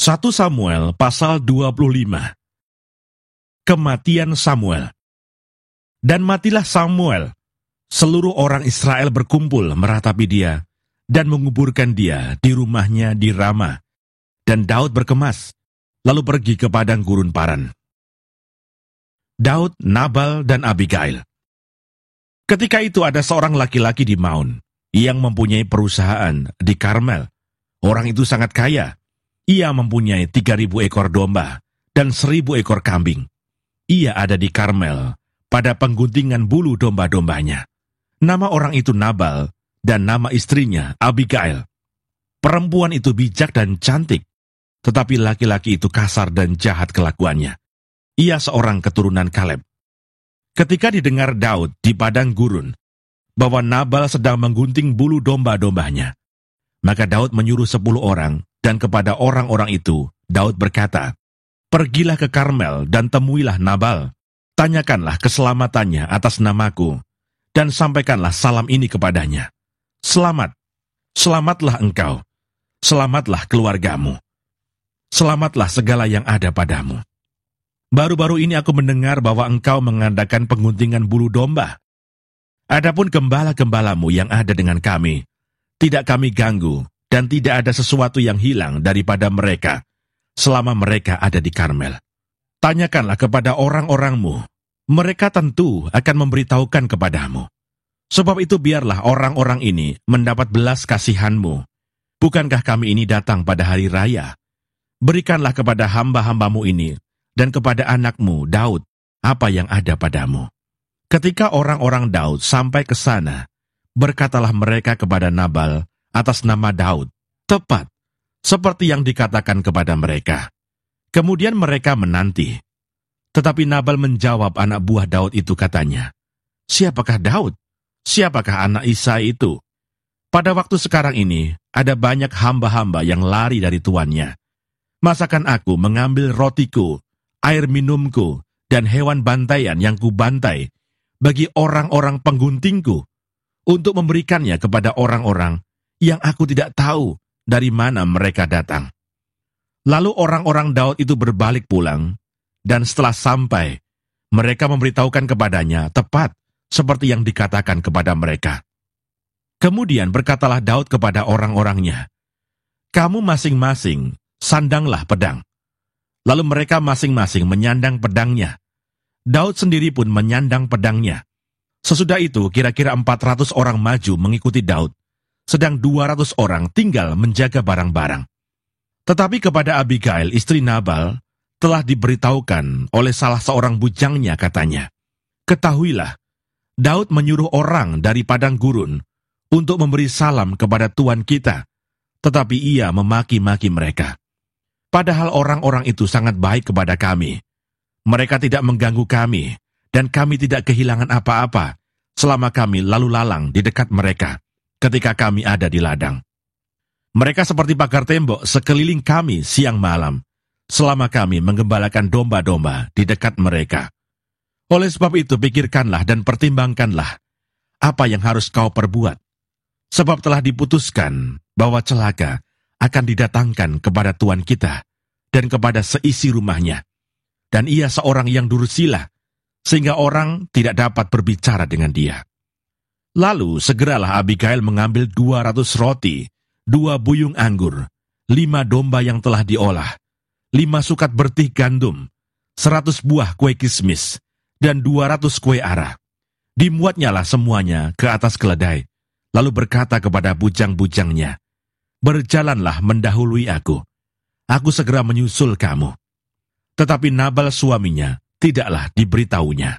1 Samuel pasal 25. Kematian Samuel. Dan matilah Samuel. Seluruh orang Israel berkumpul meratapi dia dan menguburkan dia di rumahnya di Rama. Dan Daud berkemas, lalu pergi ke padang gurun Paran. Daud, Nabal, dan Abigail. Ketika itu ada seorang laki-laki di Maon yang mempunyai perusahaan di Karmel. Orang itu sangat kaya. Ia mempunyai 3.000 ekor domba dan 1.000 ekor kambing. Ia ada di Karmel pada pengguntingan bulu domba-dombanya. Nama orang itu Nabal dan nama istrinya Abigail. Perempuan itu bijak dan cantik, tetapi laki-laki itu kasar dan jahat kelakuannya. Ia seorang keturunan Kaleb. Ketika didengar Daud di padang gurun bahwa Nabal sedang menggunting bulu domba-dombanya, maka Daud menyuruh 10 orang, dan kepada orang-orang itu Daud berkata, "Pergilah ke Karmel dan temuilah Nabal. Tanyakanlah keselamatannya atas namaku, dan sampaikanlah salam ini kepadanya. Selamat, selamatlah engkau, selamatlah keluargamu, selamatlah segala yang ada padamu. Baru-baru ini aku mendengar bahwa engkau mengadakan pengguntingan bulu domba. Adapun gembala-gembalamu yang ada dengan kami, tidak kami ganggu, dan tidak ada sesuatu yang hilang daripada mereka, selama mereka ada di Karmel. Tanyakanlah kepada orang-orangmu, mereka tentu akan memberitahukan kepadamu. Sebab itu biarlah orang-orang ini mendapat belas kasihanmu. Bukankah kami ini datang pada hari raya? Berikanlah kepada hamba-hambamu ini, dan kepada anakmu, Daud, apa yang ada padamu." Ketika orang-orang Daud sampai ke sana, berkatalah mereka kepada Nabal atas nama Daud, tepat seperti yang dikatakan kepada mereka. Kemudian mereka menanti. Tetapi Nabal menjawab anak buah Daud itu, katanya, "Siapakah Daud? Siapakah anak Isai itu? Pada waktu sekarang ini, ada banyak hamba-hamba yang lari dari tuannya. Masakan aku mengambil rotiku, air minumku, dan hewan bantaian yang kubantai bagi orang-orang pengguntingku, untuk memberikannya kepada orang-orang yang aku tidak tahu dari mana mereka datang." Lalu orang-orang Daud itu berbalik pulang, dan setelah sampai, mereka memberitahukan kepadanya tepat seperti yang dikatakan kepada mereka. Kemudian berkatalah Daud kepada orang-orangnya, "Kamu masing-masing sandanglah pedang." Lalu mereka masing-masing menyandang pedangnya. Daud sendiri pun menyandang pedangnya. Sesudah itu kira-kira 400 orang maju mengikuti Daud, sedang 200 orang tinggal menjaga barang-barang. Tetapi kepada Abigail, istri Nabal, telah diberitahukan oleh salah seorang bujangnya, katanya, "Ketahuilah, Daud menyuruh orang dari padang gurun untuk memberi salam kepada tuan kita, tetapi ia memaki-maki mereka. Padahal orang-orang itu sangat baik kepada kami. Mereka tidak mengganggu kami, dan kami tidak kehilangan apa-apa selama kami lalu lalang di dekat mereka ketika kami ada di ladang. Mereka seperti pagar tembok sekeliling kami siang malam, selama kami menggembalakan domba-domba di dekat mereka. Oleh sebab itu pikirkanlah dan pertimbangkanlah apa yang harus kau perbuat. Sebab telah diputuskan bahwa celaka akan didatangkan kepada tuan kita dan kepada seisi rumahnya. Dan ia seorang yang dursila, sehingga orang tidak dapat berbicara dengan dia." Lalu segeralah Abigail mengambil 200 roti, 2 buyung anggur, 5 domba yang telah diolah, 5 sukat bertih gandum, 100 buah kue kismis, dan 200 kue ara. Dimuatnyalah semuanya ke atas keledai, lalu berkata kepada bujang-bujangnya, "Berjalanlah mendahului aku. Aku segera menyusul kamu." Tetapi Nabal suaminya tidaklah diberitahunya.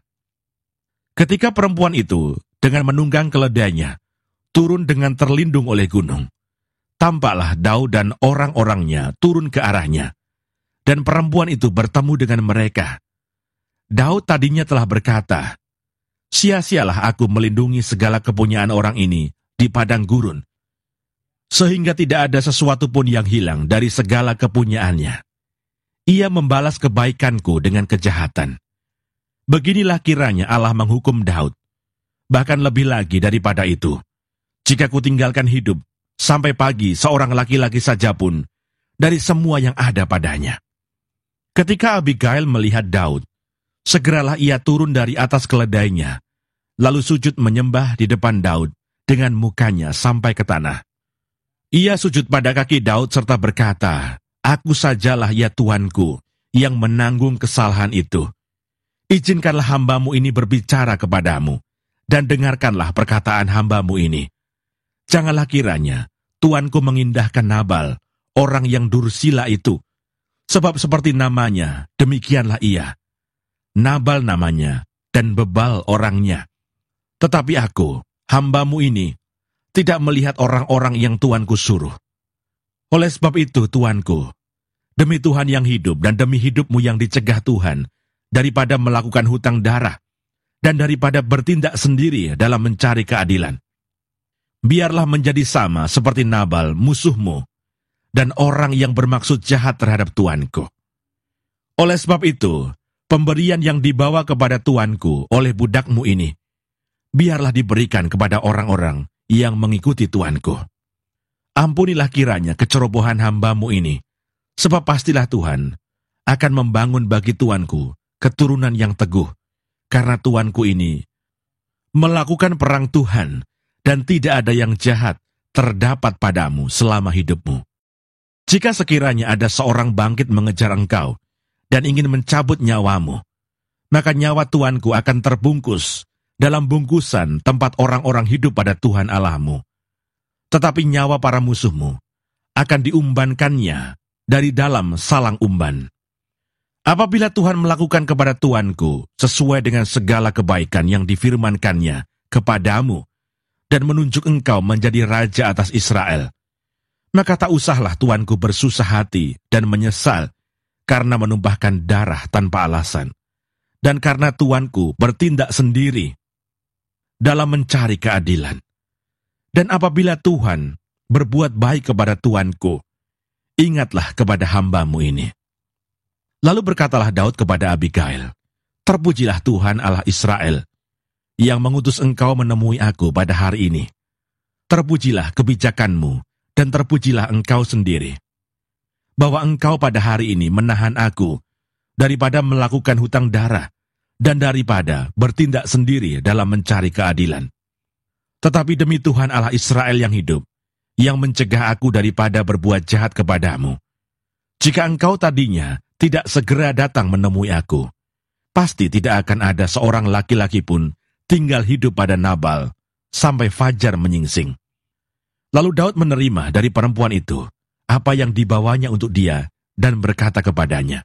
Ketika perempuan itu dengan menunggang keledainya turun dengan terlindung oleh gunung, tampaklah Daud dan orang-orangnya turun ke arahnya, dan perempuan itu bertemu dengan mereka. Daud tadinya telah berkata, "Sia-sialah aku melindungi segala kepunyaan orang ini di padang gurun, sehingga tidak ada sesuatu pun yang hilang dari segala kepunyaannya. Ia membalas kebaikanku dengan kejahatan. Beginilah kiranya Allah menghukum Daud. Bahkan lebih lagi daripada itu, jika kutinggalkan hidup, sampai pagi seorang laki-laki saja pun dari semua yang ada padanya. Ketika Abigail melihat Daud, segeralah ia turun dari atas keledainya, lalu sujud menyembah di depan Daud dengan mukanya sampai ke tanah. Ia sujud pada kaki Daud serta berkata, "Aku sajalah ya Tuanku yang menanggung kesalahan itu. Izinkanlah hambamu ini berbicara kepadamu, dan dengarkanlah perkataan hambamu ini. Janganlah kiranya Tuanku mengindahkan Nabal, orang yang dursila itu, sebab seperti namanya, demikianlah ia. Nabal namanya, dan bebal orangnya. Tetapi aku, hambamu ini, tidak melihat orang-orang yang Tuanku suruh. Oleh sebab itu, Tuanku, demi Tuhan yang hidup dan demi hidupmu yang dicegah Tuhan, daripada melakukan hutang darah, dan daripada bertindak sendiri dalam mencari keadilan, biarlah menjadi sama seperti Nabal, musuhmu, dan orang yang bermaksud jahat terhadap Tuanku. Oleh sebab itu, pemberian yang dibawa kepada Tuanku oleh budakmu ini, biarlah diberikan kepada orang-orang yang mengikuti Tuanku. Ampunilah kiranya kecerobohan hambamu ini, sebab pastilah Tuhan akan membangun bagi Tuanku keturunan yang teguh, karena Tuanku ini melakukan perang Tuhan, dan tidak ada yang jahat terdapat padamu selama hidupmu. Jika sekiranya ada seorang bangkit mengejar engkau, dan ingin mencabut nyawamu, maka nyawa Tuanku akan terbungkus dalam bungkusan tempat orang-orang hidup pada Tuhan Allahmu. Tetapi nyawa para musuhmu akan diumbankannya dari dalam salang umban. Apabila Tuhan melakukan kepada Tuanku sesuai dengan segala kebaikan yang difirmankannya kepadamu, dan menunjuk engkau menjadi raja atas Israel, maka tak usahlah Tuanku bersusah hati dan menyesal karena menumpahkan darah tanpa alasan, dan karena Tuanku bertindak sendiri dalam mencari keadilan. Dan apabila Tuhan berbuat baik kepada Tuanku, ingatlah kepada hambamu ini." Lalu berkatalah Daud kepada Abigail, "Terpujilah Tuhan Allah Israel, yang mengutus engkau menemui aku pada hari ini. Terpujilah kebijakanmu, dan terpujilah engkau sendiri, bahwa engkau pada hari ini menahan aku daripada melakukan hutang darah, dan daripada bertindak sendiri dalam mencari keadilan. Tetapi demi Tuhan Allah Israel yang hidup, yang mencegah aku daripada berbuat jahat kepadamu, jika engkau tadinya tidak segera datang menemui aku, pasti tidak akan ada seorang laki-laki pun tinggal hidup pada Nabal sampai fajar menyingsing." Lalu Daud menerima dari perempuan itu apa yang dibawanya untuk dia, dan berkata kepadanya,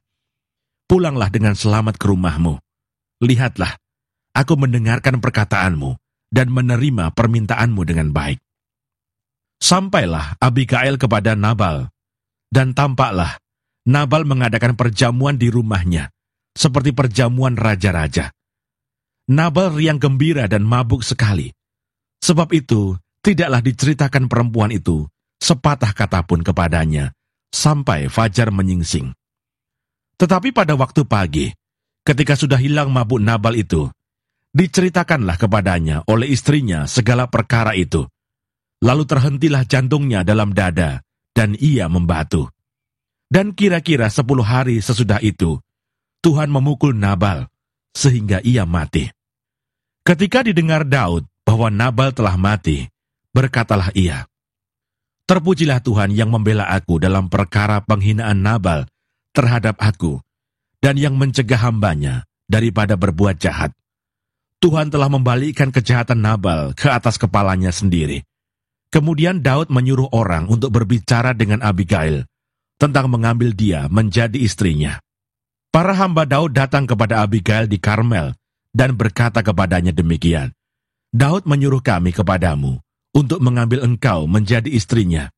"Pulanglah dengan selamat ke rumahmu. Lihatlah, aku mendengarkan perkataanmu dan menerima permintaanmu dengan baik." Sampailah Abigail kepada Nabal, dan tampaklah Nabal mengadakan perjamuan di rumahnya, seperti perjamuan raja-raja. Nabal riang gembira dan mabuk sekali. Sebab itu, tidaklah diceritakan perempuan itu sepatah kata pun kepadanya, sampai fajar menyingsing. Tetapi pada waktu pagi, ketika sudah hilang mabuk Nabal itu, diceritakanlah kepadanya oleh istrinya segala perkara itu. Lalu terhentilah jantungnya dalam dada, dan ia membatu. Dan kira-kira 10 hari sesudah itu, Tuhan memukul Nabal, sehingga ia mati. Ketika didengar Daud bahwa Nabal telah mati, berkatalah ia, "Terpujilah Tuhan yang membela aku dalam perkara penghinaan Nabal terhadap aku, dan yang mencegah hambanya daripada berbuat jahat. Tuhan telah membalikkan kejahatan Nabal ke atas kepalanya sendiri." Kemudian Daud menyuruh orang untuk berbicara dengan Abigail tentang mengambil dia menjadi istrinya. Para hamba Daud datang kepada Abigail di Karmel dan berkata kepadanya demikian, "Daud menyuruh kami kepadamu untuk mengambil engkau menjadi istrinya."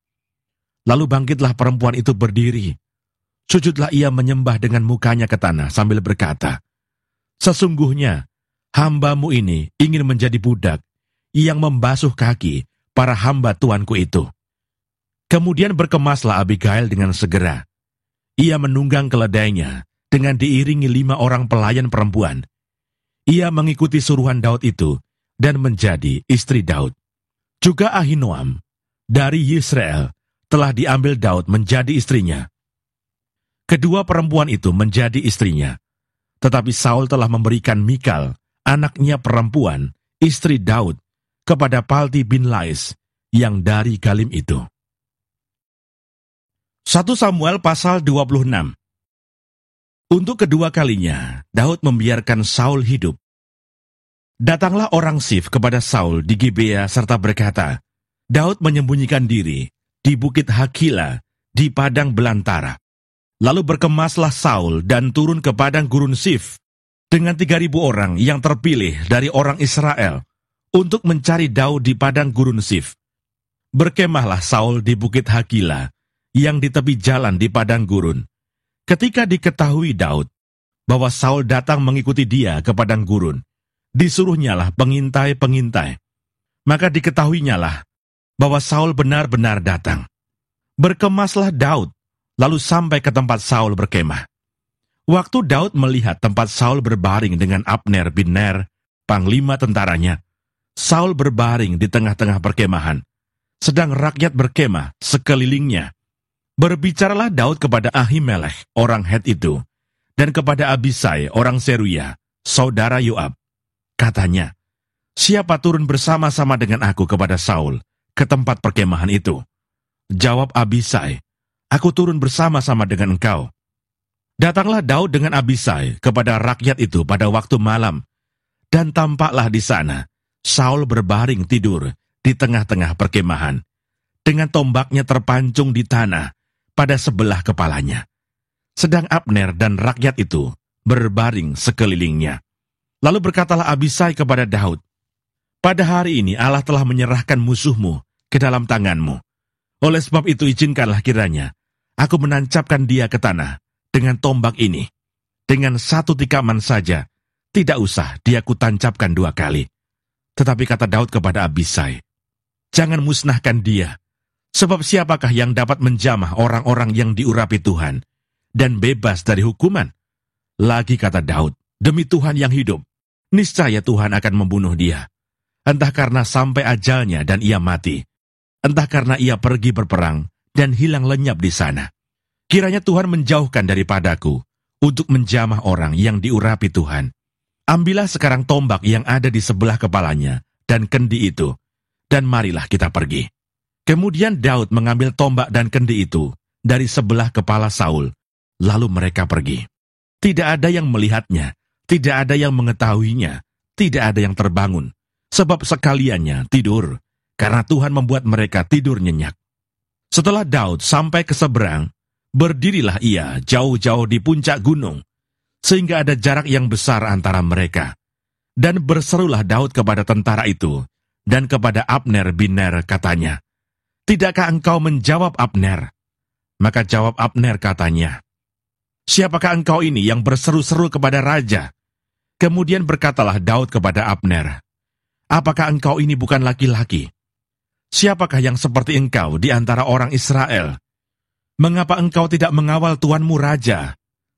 Lalu bangkitlah perempuan itu berdiri. Sujudlah ia menyembah dengan mukanya ke tanah sambil berkata, "Sesungguhnya hambamu ini ingin menjadi budak yang membasuh kaki para hamba tuanku itu." Kemudian berkemaslah Abigail dengan segera. Ia menunggang keledainya dengan diiringi 5 orang pelayan perempuan. Ia mengikuti suruhan Daud itu dan menjadi istri Daud. Juga Ahinoam dari Yisrael telah diambil Daud menjadi istrinya. Kedua perempuan itu menjadi istrinya, tetapi Saul telah memberikan Mikal, anaknya perempuan, istri Daud, kepada Palti bin Lais, yang dari Galim itu. 1 Samuel pasal 26. Untuk kedua kalinya, Daud membiarkan Saul hidup. Datanglah orang Sif kepada Saul di Gibea serta berkata, Daud menyembunyikan diri di bukit Hakila, di padang belantara. Lalu berkemaslah Saul dan turun ke padang gurun Sif dengan 3.000 orang yang terpilih dari orang Israel untuk mencari Daud di padang gurun Sif. Berkemahlah Saul di bukit Hakila yang di tepi jalan di padang gurun. Ketika diketahui Daud bahwa Saul datang mengikuti dia ke padang gurun, disuruhnyalah pengintai-pengintai. Maka diketahuinyalah bahwa Saul benar-benar datang. Berkemaslah Daud, lalu sampai ke tempat Saul berkemah. Waktu Daud melihat tempat Saul berbaring dengan Abner bin Ner, panglima tentaranya, Saul berbaring di tengah-tengah perkemahan, sedang rakyat berkemah sekelilingnya. Berbicaralah Daud kepada Ahimelech, orang Het itu, dan kepada Abisai, orang Seruya, saudara Yoab. Katanya, siapa turun bersama-sama dengan aku kepada Saul ke tempat perkemahan itu? Jawab Abisai, aku turun bersama-sama dengan engkau. Datanglah Daud dengan Abisai kepada rakyat itu pada waktu malam, dan tampaklah di sana Saul berbaring tidur di tengah-tengah perkemahan, dengan tombaknya terpancung di tanah pada sebelah kepalanya. Sedang Abner dan rakyat itu berbaring sekelilingnya. Lalu berkatalah Abisai kepada Daud, pada hari ini Allah telah menyerahkan musuhmu ke dalam tanganmu. Oleh sebab itu izinkanlah kiranya aku menancapkan dia ke tanah dengan tombak ini. Dengan satu tikaman saja, tidak usah dia kutancapkan 2 kali. Tetapi kata Daud kepada Abisai, jangan musnahkan dia, sebab siapakah yang dapat menjamah orang-orang yang diurapi Tuhan dan bebas dari hukuman? Lagi kata Daud, demi Tuhan yang hidup, niscaya Tuhan akan membunuh dia. Entah karena sampai ajalnya dan ia mati, entah karena ia pergi berperang dan hilang lenyap di sana. Kiranya Tuhan menjauhkan daripadaku untuk menjamah orang yang diurapi Tuhan. Ambillah sekarang tombak yang ada di sebelah kepalanya dan kendi itu, dan marilah kita pergi. Kemudian Daud mengambil tombak dan kendi itu dari sebelah kepala Saul, lalu mereka pergi. Tidak ada yang melihatnya, tidak ada yang mengetahuinya, tidak ada yang terbangun, sebab sekaliannya tidur, karena Tuhan membuat mereka tidur nyenyak. Setelah Daud sampai ke seberang, berdirilah ia jauh-jauh di puncak gunung, sehingga ada jarak yang besar antara mereka. Dan berserulah Daud kepada tentara itu, dan kepada Abner bin Ner katanya, tidakkah engkau menjawab Abner? Maka jawab Abner katanya, siapakah engkau ini yang berseru-seru kepada raja? Kemudian berkatalah Daud kepada Abner, apakah engkau ini bukan laki-laki? Siapakah yang seperti engkau di antara orang Israel? Mengapa engkau tidak mengawal tuanmu raja?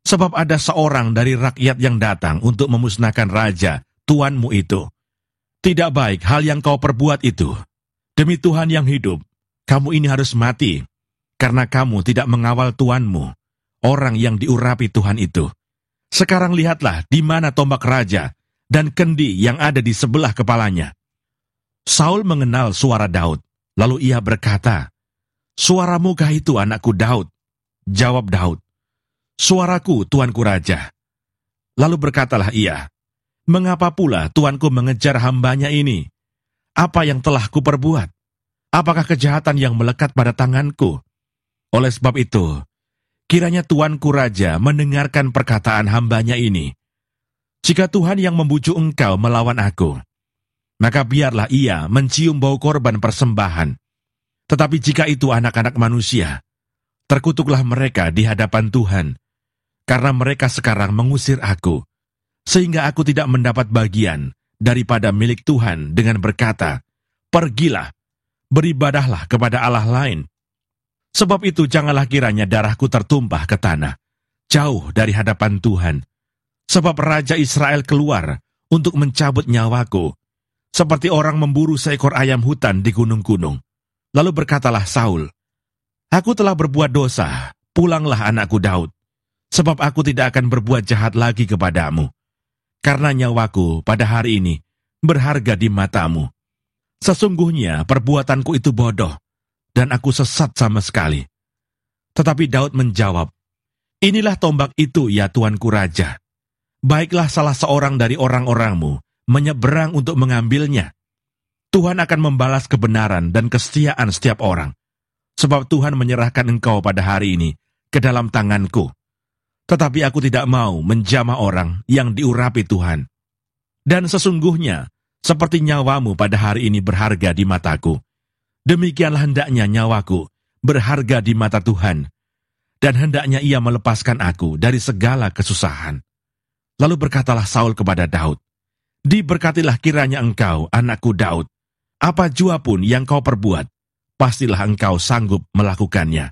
Sebab ada seorang dari rakyat yang datang untuk memusnahkan raja, tuanmu itu. Tidak baik hal yang kau perbuat itu. Demi Tuhan yang hidup, kamu ini harus mati, karena kamu tidak mengawal tuanmu, orang yang diurapi Tuhan itu. Sekarang lihatlah di mana tombak raja dan kendi yang ada di sebelah kepalanya. Saul mengenal suara Daud, lalu ia berkata, suaramukah itu anakku Daud? Jawab Daud, suaraku tuanku raja. Lalu berkatalah ia, mengapa pula tuanku mengejar hambanya ini? Apa yang telah kuperbuat? Apakah kejahatan yang melekat pada tanganku? Oleh sebab itu, kiranya tuanku raja mendengarkan perkataan hambanya ini. Jika Tuhan yang membujuk engkau melawan aku, maka biarlah ia mencium bau korban persembahan. Tetapi jika itu anak-anak manusia, terkutuklah mereka di hadapan Tuhan, karena mereka sekarang mengusir aku, sehingga aku tidak mendapat bagian daripada milik Tuhan dengan berkata, pergilah, beribadahlah kepada Allah lain. Sebab itu janganlah kiranya darahku tertumpah ke tanah, jauh dari hadapan Tuhan. Sebab Raja Israel keluar untuk mencabut nyawaku, seperti orang memburu seekor ayam hutan di gunung-gunung. Lalu berkatalah Saul, Aku telah berbuat dosa, pulanglah anakku Daud, sebab aku tidak akan berbuat jahat lagi kepadamu. Karena nyawaku pada hari ini berharga di matamu. Sesungguhnya perbuatanku itu bodoh, dan aku sesat sama sekali. Tetapi Daud menjawab, inilah tombak itu ya Tuanku Raja. Baiklah salah seorang dari orang-orangmu menyeberang untuk mengambilnya. Tuhan akan membalas kebenaran dan kesetiaan setiap orang, sebab Tuhan menyerahkan engkau pada hari ini ke dalam tanganku. Tetapi aku tidak mau menjamah orang yang diurapi Tuhan. Dan sesungguhnya, seperti nyawamu pada hari ini berharga di mataku, demikianlah hendaknya nyawaku berharga di mata Tuhan, dan hendaknya ia melepaskan aku dari segala kesusahan. Lalu berkatalah Saul kepada Daud, diberkatilah kiranya engkau, anakku Daud. Apa jua pun yang kau perbuat, pastilah engkau sanggup melakukannya.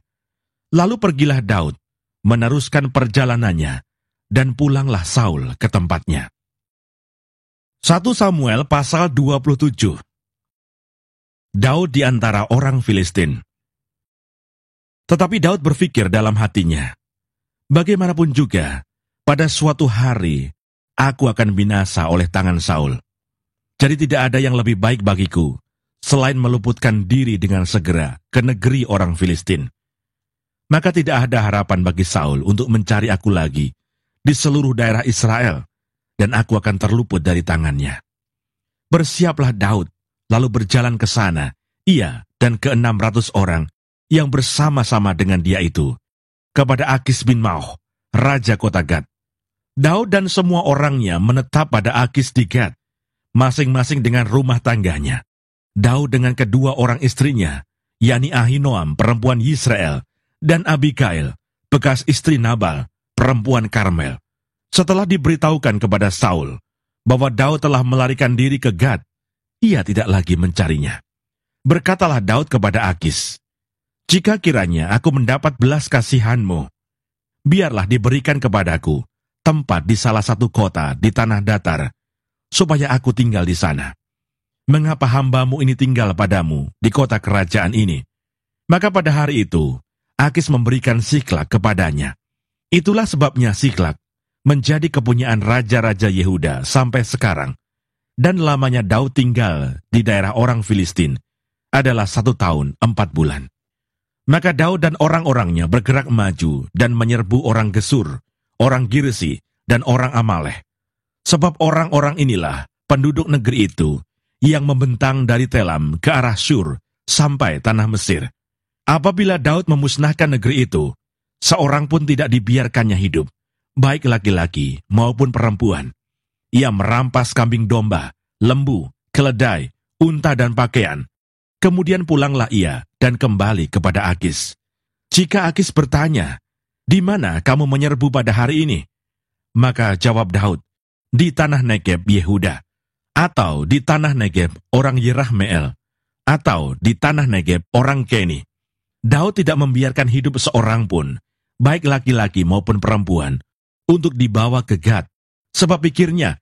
Lalu pergilah Daud, meneruskan perjalanannya, dan pulanglah Saul ke tempatnya. 1 Samuel pasal 27. Daud di antara orang Filistin. Tetapi Daud berpikir dalam hatinya, bagaimanapun juga, pada suatu hari, aku akan binasa oleh tangan Saul. Jadi tidak ada yang lebih baik bagiku, selain meluputkan diri dengan segera ke negeri orang Filistin. Maka tidak ada harapan bagi Saul untuk mencari aku lagi di seluruh daerah Israel, dan aku akan terluput dari tangannya. Bersiaplah Daud, lalu berjalan ke sana, ia dan ke-600 orang yang bersama-sama dengan dia itu, kepada Akis bin Mauh, raja kota Gad. Daud dan semua orangnya menetap pada Akis di Gad, masing-masing dengan rumah tangganya. Daud dengan kedua orang istrinya, yakni Ahinoam perempuan Yisrael, dan Abigail, bekas istri Nabal, perempuan Karmel. Setelah diberitahukan kepada Saul bahwa Daud telah melarikan diri ke Gad, ia tidak lagi mencarinya. Berkatalah Daud kepada Akis, jika kiranya aku mendapat belas kasihanmu, biarlah diberikan kepadaku tempat di salah satu kota di tanah datar, supaya aku tinggal di sana. Mengapa hambamu ini tinggal padamu di kota kerajaan ini? Maka pada hari itu, Akis memberikan Siklak kepadanya. Itulah sebabnya Siklak menjadi kepunyaan raja-raja Yehuda sampai sekarang. Dan lamanya Daud tinggal di daerah orang Filistin adalah 1 tahun 4 bulan. Maka Daud dan orang-orangnya bergerak maju dan menyerbu orang Gesur, orang Girsi, dan orang Amalek. Sebab orang-orang inilah penduduk negeri itu yang membentang dari Telam ke arah Syur sampai tanah Mesir. Apabila Daud memusnahkan negeri itu, seorang pun tidak dibiarkannya hidup, baik laki-laki maupun perempuan. Ia merampas kambing domba, lembu, keledai, unta dan pakaian. Kemudian pulanglah ia dan kembali kepada Akis. Jika Akis bertanya, di mana kamu menyerbu pada hari ini? Maka jawab Daud, di tanah Negeb Yehuda, atau di tanah Negeb orang Yerahmeel, atau di tanah Negeb orang Keni. Daud tidak membiarkan hidup seorang pun, baik laki-laki maupun perempuan, untuk dibawa ke Gad. Sebab pikirnya,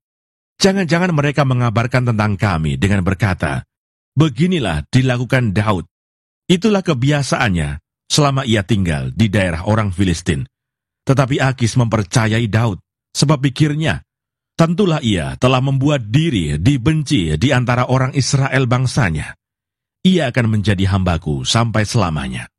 jangan-jangan mereka mengabarkan tentang kami dengan berkata, beginilah dilakukan Daud. Itulah kebiasaannya selama ia tinggal di daerah orang Filistin. Tetapi Akis mempercayai Daud, sebab pikirnya, tentulah ia telah membuat diri dibenci di antara orang Israel bangsanya. Ia akan menjadi hambaku sampai selamanya.